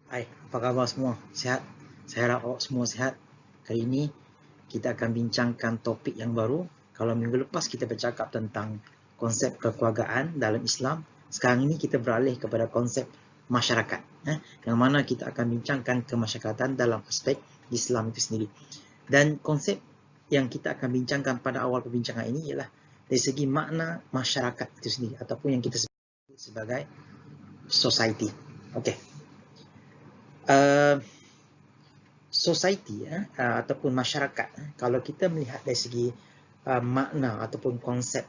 Hai, apa khabar semua? Sehat? Saya harap awak semua sehat. Kali ini kita akan bincangkan topik yang baru. Kalau minggu lepas kita bercakap tentang konsep kekeluargaan dalam Islam, sekarang ini kita beralih kepada konsep masyarakat. Yang mana kita akan bincangkan kemasyarakatan dalam aspek Islam itu sendiri. Dan konsep yang kita akan bincangkan pada awal perbincangan ini ialah dari segi makna masyarakat itu sendiri ataupun yang kita sebut sebagai society. Okey. Uh, Society ataupun masyarakat, kalau kita melihat dari segi makna ataupun konsep,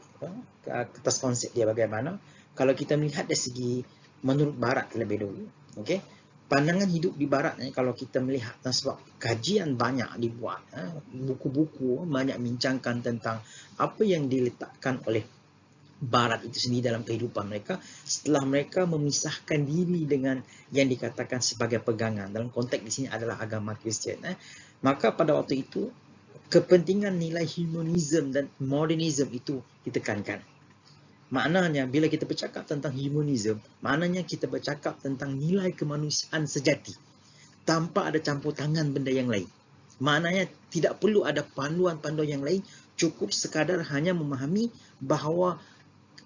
atas konsep dia bagaimana, kalau kita melihat dari segi menurut barat terlebih dahulu, okey, pandangan hidup di barat ni, kalau kita melihat sebab kajian banyak dibuat, buku-buku banyak bincangkan tentang apa yang diletakkan oleh Barat itu sendiri dalam kehidupan mereka setelah mereka memisahkan diri dengan yang dikatakan sebagai pegangan. Dalam konteks di sini adalah agama Kristian. Maka pada waktu itu kepentingan nilai humanism dan modernism itu ditekankan. Maknanya bila kita bercakap tentang humanism, maknanya kita bercakap tentang nilai kemanusiaan sejati tanpa ada campur tangan benda yang lain. Maknanya tidak perlu ada panduan-panduan yang lain, cukup sekadar hanya memahami bahawa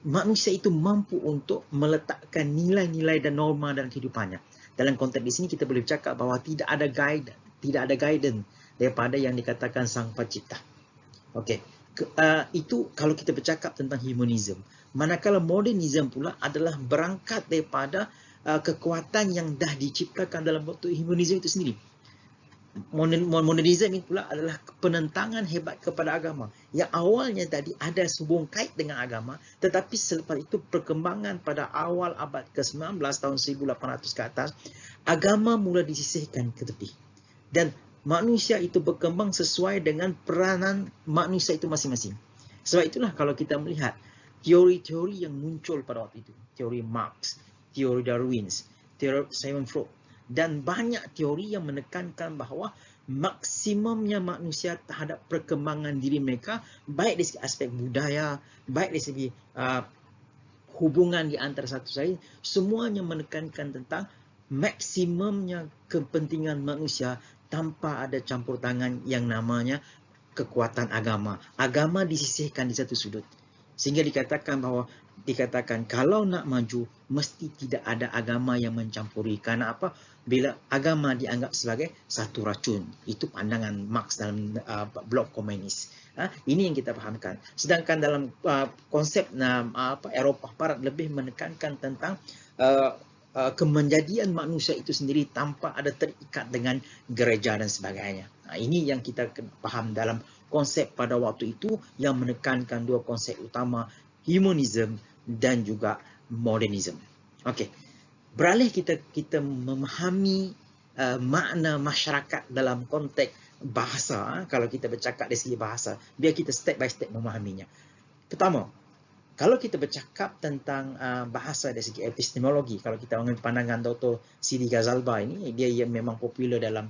manusia itu mampu untuk meletakkan nilai-nilai dan norma dalam kehidupannya. Dalam konteks di sini kita boleh bercakap bahawa tidak ada guidance daripada yang dikatakan Sang Pencipta. Okey. Itu kalau kita bercakap tentang humanism. Manakala modernism pula adalah berangkat daripada kekuatan yang dah diciptakan dalam bentuk humanism itu sendiri. Modernism ini pula adalah penentangan hebat kepada agama. Yang awalnya tadi ada hubung kait dengan agama, tetapi selepas itu perkembangan pada awal abad ke-19 tahun 1800 ke atas, agama mula disisihkan ke tepi. Dan manusia itu berkembang sesuai dengan peranan manusia itu masing-masing. Sebab itulah kalau kita melihat teori-teori yang muncul pada waktu itu, teori Marx, teori Darwin, teori Sigmund Freud, dan banyak teori yang menekankan bahawa maksimumnya manusia terhadap perkembangan diri mereka, baik dari segi aspek budaya, baik dari segi hubungan di antara satu sama lain, semuanya menekankan tentang maksimumnya kepentingan manusia tanpa ada campur tangan yang namanya kekuatan agama. Agama disisihkan di satu sudut. Sehingga dikatakan kalau nak maju mesti tidak ada agama yang mencampuri. Karena apa? Bila agama dianggap sebagai satu racun. Itu pandangan Marx dalam blok komunis. Ini yang kita fahamkan. Sedangkan dalam konsep Eropah Barat lebih menekankan tentang kemenjadian manusia itu sendiri tanpa ada terikat dengan gereja dan sebagainya. Ini yang kita faham dalam konsep pada waktu itu yang menekankan dua konsep utama, humanism dan juga modernism. Okey. Beralih kita memahami makna masyarakat dalam konteks bahasa. Kalau kita bercakap dari segi bahasa, biar kita step by step memahaminya. Pertama, kalau kita bercakap tentang bahasa dari segi epistemologi, kalau kita mengambil pandangan Dr. Sidi Ghazalba ini, dia yang memang popular dalam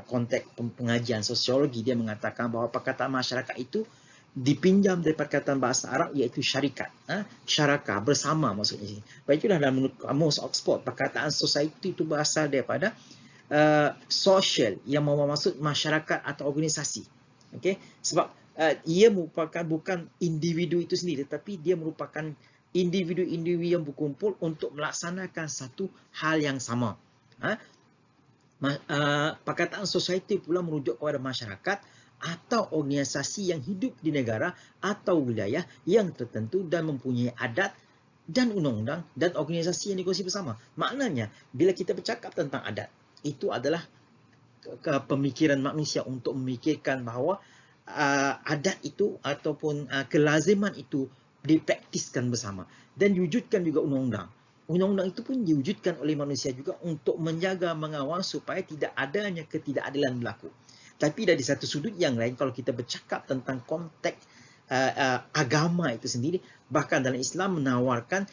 konteks pengajian sosiologi, dia mengatakan bahawa perkataan masyarakat itu dipinjam dari perkataan bahasa Arab iaitu syarikat. Syaraka, bersama maksudnya. Baik, itulah dalam menurut Kamus Oxford, perkataan society itu berasal daripada social yang bermaksud masyarakat atau organisasi. Okay? Sebab ia merupakan bukan individu itu sendiri, tetapi dia merupakan individu-individu yang berkumpul untuk melaksanakan satu hal yang sama. Perkataan society pula merujuk kepada masyarakat atau organisasi yang hidup di negara atau wilayah yang tertentu dan mempunyai adat dan undang-undang dan organisasi yang dikongsi bersama. Maknanya, bila kita bercakap tentang adat, itu adalah pemikiran manusia untuk memikirkan bahawa adat itu ataupun kelaziman itu dipraktiskan bersama dan diwujudkan juga undang-undang. Undang-undang itu pun diwujudkan oleh manusia juga untuk menjaga, mengawal supaya tidak adanya ketidakadilan berlaku. Tapi dari satu sudut yang lain, kalau kita bercakap tentang konteks agama itu sendiri, bahkan dalam Islam menawarkan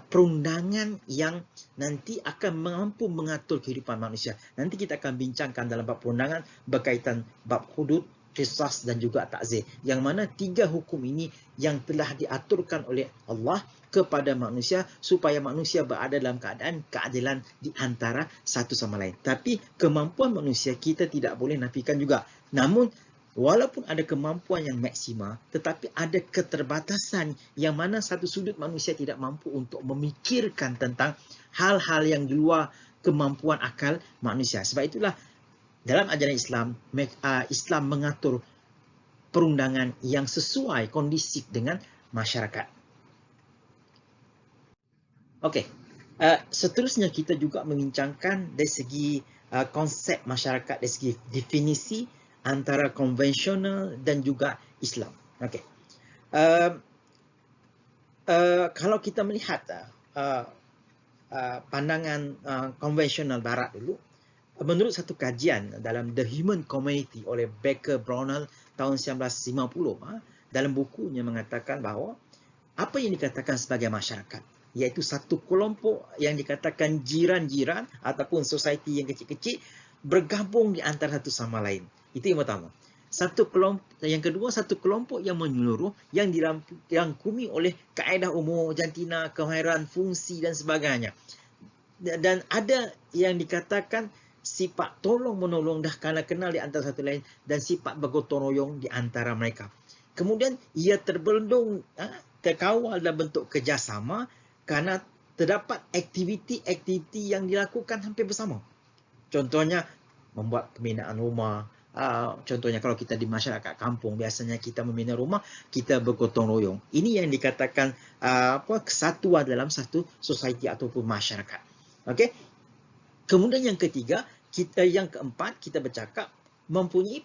perundangan yang nanti akan mampu mengatur kehidupan manusia. Nanti kita akan bincangkan dalam bab perundangan berkaitan bab hudud, qisas dan juga ta'zir. Yang mana tiga hukum ini yang telah diaturkan oleh Allah kepada manusia supaya manusia berada dalam keadaan keadilan di antara satu sama lain. Tapi kemampuan manusia kita tidak boleh nafikan juga. Namun walaupun ada kemampuan yang maksima, tetapi ada keterbatasan yang mana satu sudut manusia tidak mampu untuk memikirkan tentang hal-hal yang di luar kemampuan akal manusia. Sebab itulah dalam ajaran Islam, Islam mengatur perundangan yang sesuai kondisif dengan masyarakat. Okey, seterusnya kita juga membincangkan dari segi konsep masyarakat, dari segi definisi antara konvensional dan juga Islam. Okey, kalau kita melihat pandangan konvensional Barat dulu, menurut satu kajian dalam The Human Community oleh Baker Brownell tahun 1950, dalam bukunya mengatakan bahawa apa yang dikatakan sebagai masyarakat, iaitu satu kelompok yang dikatakan jiran-jiran ataupun society yang kecil-kecil bergabung di antara satu sama lain. Itu yang pertama. Yang kedua, satu kelompok yang menyeluruh yang dirangkumi oleh kaedah umum, jantina, kemahiran, fungsi dan sebagainya. Dan ada yang dikatakan sifat tolong-menolong dah kerana kenal di antara satu lain dan sifat bergotong royong di antara mereka. Kemudian ia terbelendung, terkawal dalam bentuk kerjasama kerana terdapat aktiviti-aktiviti yang dilakukan hampir bersama. Contohnya membuat pembinaan rumah. Contohnya kalau kita di masyarakat kampung, biasanya kita membina rumah, kita bergotong royong. Ini yang dikatakan kesatuan dalam satu society ataupun masyarakat. Okey. Kemudian yang ketiga, yang keempat, kita bercakap mempunyai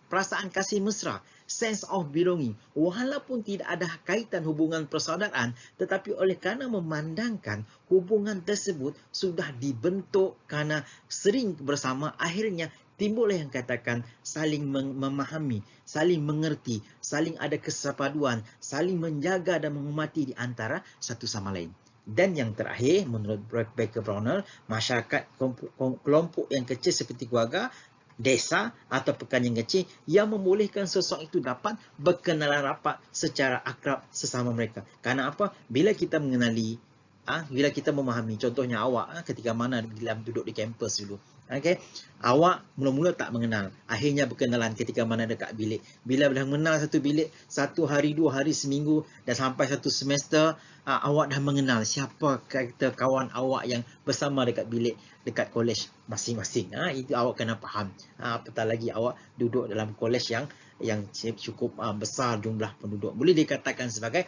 perasaan kasih mesra, sense of belonging. Walaupun tidak ada kaitan hubungan persaudaraan, tetapi oleh kerana memandangkan hubungan tersebut sudah dibentuk kerana sering bersama, akhirnya timbullah yang katakan saling memahami, saling mengerti, saling ada kesepaduan, saling menjaga dan menghormati di antara satu sama lain. Dan yang terakhir, menurut Baker Brownell, masyarakat kelompok yang kecil seperti keluarga, desa atau pekan yang kecil yang membolehkan seseorang itu dapat berkenalan rapat secara akrab sesama mereka. Kerana apa? Bila kita mengenali, bila kita memahami, contohnya awak ketika mana duduk di kampus dulu. Okay? Awak mula-mula tak mengenal, akhirnya berkenalan ketika mana dekat bilik. Bila dah mengenal satu bilik, 1 hari, 2 hari, seminggu dan sampai satu semester, awak dah mengenal siapa karakter kawan awak yang bersama dekat bilik, dekat kolej masing-masing. Itu awak kena faham. Apatah lagi awak duduk dalam kolej yang cukup besar jumlah penduduk. Boleh dikatakan sebagai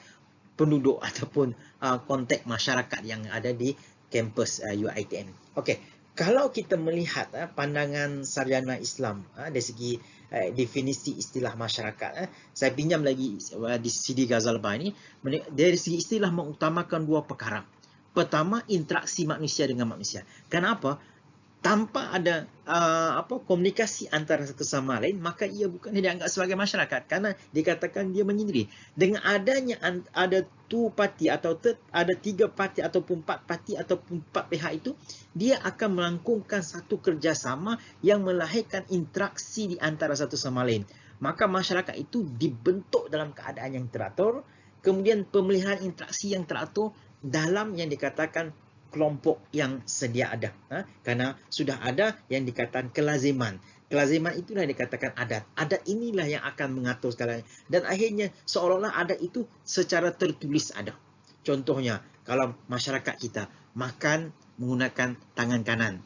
penduduk ataupun konteks masyarakat yang ada di kampus UiTM. Okey. Kalau kita melihat pandangan sarjana Islam dari segi definisi istilah masyarakat, saya pinjam lagi di Sidi Ghazal ini, dari segi istilah mengutamakan dua perkara. Pertama, interaksi manusia dengan manusia. Kenapa? Tanpa ada komunikasi antara satu sama lain, maka ia bukan dianggap sebagai masyarakat kerana dikatakan dia menyendiri. Dengan adanya ada 2 parti atau ada 3 parti ataupun 4 parti ataupun 4 pihak itu, dia akan melangkungkan satu kerjasama yang melahirkan interaksi di antara satu sama lain. Maka masyarakat itu dibentuk dalam keadaan yang teratur, kemudian pemeliharaan interaksi yang teratur dalam yang dikatakan kelompok yang sedia ada. Kerana sudah ada yang dikatakan kelaziman. Kelaziman itulah yang dikatakan adat. Adat inilah yang akan mengatur segalanya. Dan akhirnya seolah-olah adat itu secara tertulis ada. Contohnya, kalau masyarakat kita makan menggunakan tangan kanan.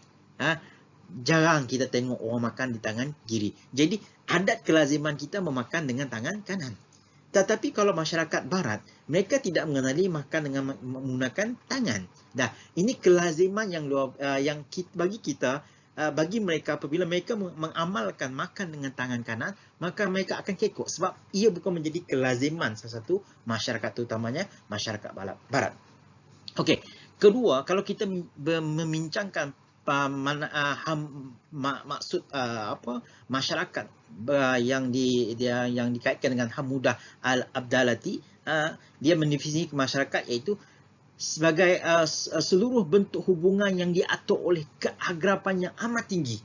Jarang kita tengok orang makan di tangan kiri. Jadi adat kelaziman kita memakan dengan tangan kanan. Tetapi kalau masyarakat Barat, mereka tidak mengenali makan dengan menggunakan tangan. Dah, ini kelaziman yang bagi mereka apabila mereka mengamalkan makan dengan tangan kanan, maka mereka akan kekok sebab ia bukan menjadi kelaziman salah satu masyarakat, terutamanya masyarakat Barat. Okey, kedua, kalau kita membincangkan maksud masyarakat yang dikaitkan dengan Hamudah Al-Abdalati, dia mendefinisi masyarakat iaitu sebagai seluruh bentuk hubungan yang diatur oleh keagrapan yang amat tinggi.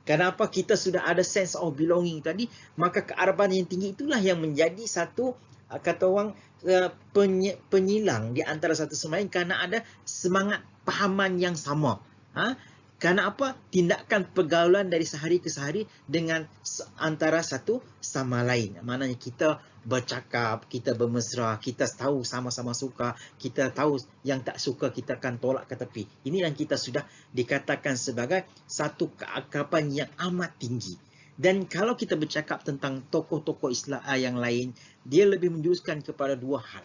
Kenapa kita sudah ada sense of belonging tadi, maka keagrapan yang tinggi itulah yang menjadi satu kata orang penyilang di antara satu sama lain kerana ada semangat pahaman yang sama. Kerana apa? Tindakan pergaulan dari sehari ke sehari dengan antara satu sama lain. Maknanya kita bercakap, kita bermesra, kita tahu sama-sama suka, kita tahu yang tak suka kita akan tolak ke tepi. Ini yang kita sudah dikatakan sebagai satu keakraban yang amat tinggi. Dan kalau kita bercakap tentang tokoh-tokoh Islam yang lain, dia lebih menjuruskan kepada dua hal.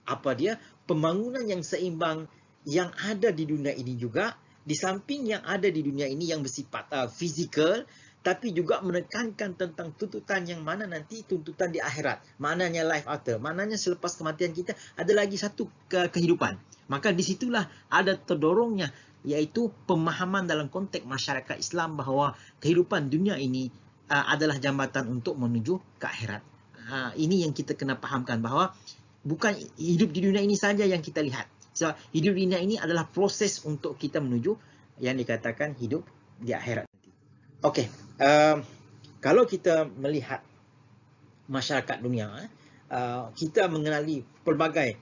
Apa dia? Pembangunan yang seimbang yang ada di dunia ini juga, di samping yang ada di dunia ini yang bersifat fizikal, tapi juga menekankan tentang tuntutan yang mana nanti tuntutan di akhirat. Maknanya life after. Maknanya selepas kematian kita ada lagi satu kehidupan. Maka disitulah ada terdorongnya, iaitu pemahaman dalam konteks masyarakat Islam bahawa kehidupan dunia ini adalah jambatan untuk menuju ke akhirat. Ini yang kita kena fahamkan, bahawa bukan hidup di dunia ini saja yang kita lihat. So, hidup di dunia ini adalah proses untuk kita menuju yang dikatakan hidup di akhirat. Okey, kalau kita melihat masyarakat dunia, kita mengenali pelbagai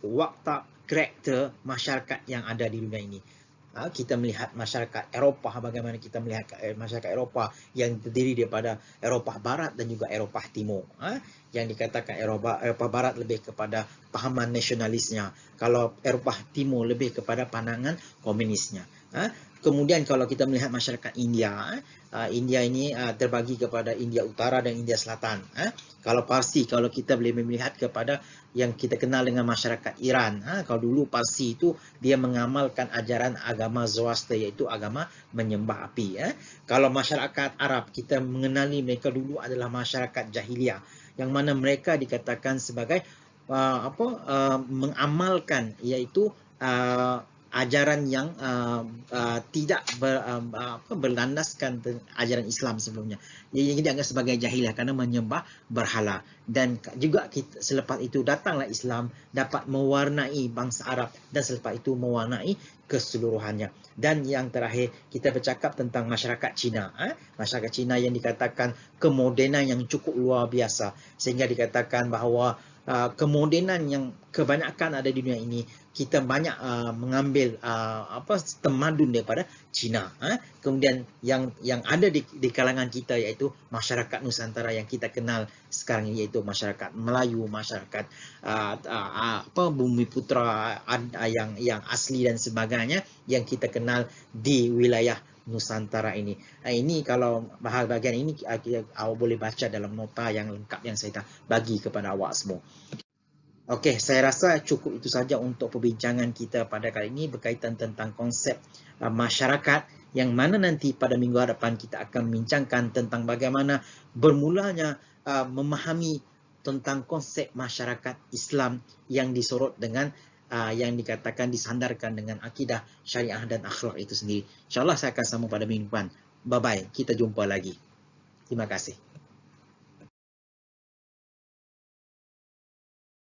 watak karakter masyarakat yang ada di dunia ini. Kita melihat masyarakat Eropah, bagaimana kita melihat masyarakat Eropah yang terdiri daripada Eropah Barat dan juga Eropah Timur. Yang dikatakan Eropah Barat lebih kepada pahaman nasionalisnya, kalau Eropah Timur lebih kepada pandangan komunisnya. Kemudian kalau kita melihat masyarakat India, India ini terbagi kepada India Utara dan India Selatan. Kalau Parsi, kalau kita boleh melihat kepada yang kita kenal dengan masyarakat Iran. Kalau dulu Parsi itu dia mengamalkan ajaran agama Zoroaster, iaitu agama menyembah api. Kalau masyarakat Arab, kita mengenali mereka dulu adalah masyarakat Jahiliyah, yang mana mereka dikatakan sebagai mengamalkan, iaitu ajaran yang tidak berlandaskan ajaran Islam sebelumnya. Yang dianggap sebagai jahiliah kerana menyembah berhala. Dan juga selepas itu datanglah Islam, dapat mewarnai bangsa Arab, dan selepas itu mewarnai keseluruhannya. Dan yang terakhir, kita bercakap tentang masyarakat Cina. Masyarakat Cina yang dikatakan kemodenan yang cukup luar biasa, sehingga dikatakan bahawa kemodenan yang kebanyakan ada di dunia ini, kita banyak mengambil temadun daripada Cina. Kemudian yang ada di kalangan kita, iaitu masyarakat Nusantara yang kita kenal sekarang ini, iaitu masyarakat Melayu, masyarakat Bumiputera yang asli dan sebagainya, yang kita kenal di wilayah Nusantara ini. Ini kalau bahagian ini awak boleh baca dalam nota yang lengkap yang saya bagi kepada awak semua. Okey, saya rasa cukup itu saja untuk perbincangan kita pada kali ini berkaitan tentang konsep masyarakat, yang mana nanti pada minggu hadapan kita akan membincangkan tentang bagaimana bermulanya memahami tentang konsep masyarakat Islam yang disorot dengan yang dikatakan disandarkan dengan akidah syariah dan akhlak itu sendiri. InsyaAllah saya akan sambung pada minggu depan. Bye-bye, kita jumpa lagi. Terima kasih.